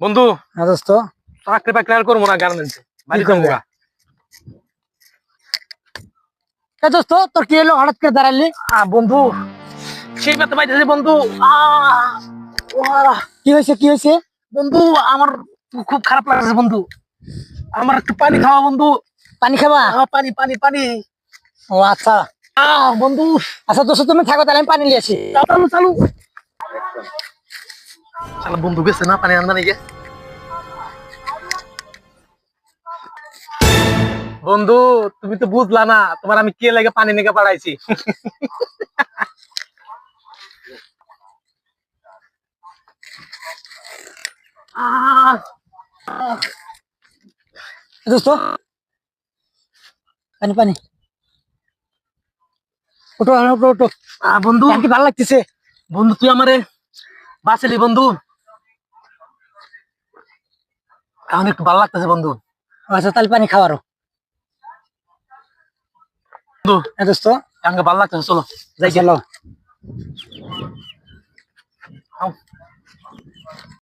বন্ধু হ্যাঁ দোস্ত, চাকরি বাকরি আর করবো না, গার্মেন্টসে বাড়ি যাবো গা। দোস্ত তোর কি হলো হঠাৎ করে দাঁড়ালি? বন্ধু সেই ব্যথা পাইতেছে বন্ধু। কি হয়েছে কি হয়েছে? বন্ধু আমার খুব খারাপ লাগছে বন্ধু, আমার একটু পানি খাওয়া বন্ধু। পানি খাবা? পানি পানি পানি। ও আচ্ছা বন্ধু আচ্ছা দোস্ত, তুমি থাকো তাহলে আমি পানি নিয়ে আসি। চালু চালু। শালা বন্ধু গেছে না পানি আনবা নাকি? বন্ধু তুমি তো বুঝলা না, তোমার আমি কে লাগে পানি নিয়ে পাঠাইছি। দোস্ত পানি পানি, ওটো ওটো ওটো। বন্ধু কি ভালো লাগতেছে? বন্ধু তুই আমারে বাঁচালি বন্ধু, এখন একটু ভালো লাগতেছে বন্ধু। আচ্ছা তাহলে পানি খাওয়ারও। বন্ধু হ্যাঁ দোস্ত, আমাকে ভালো লাগতেছে, চলো যাই চলো। গে।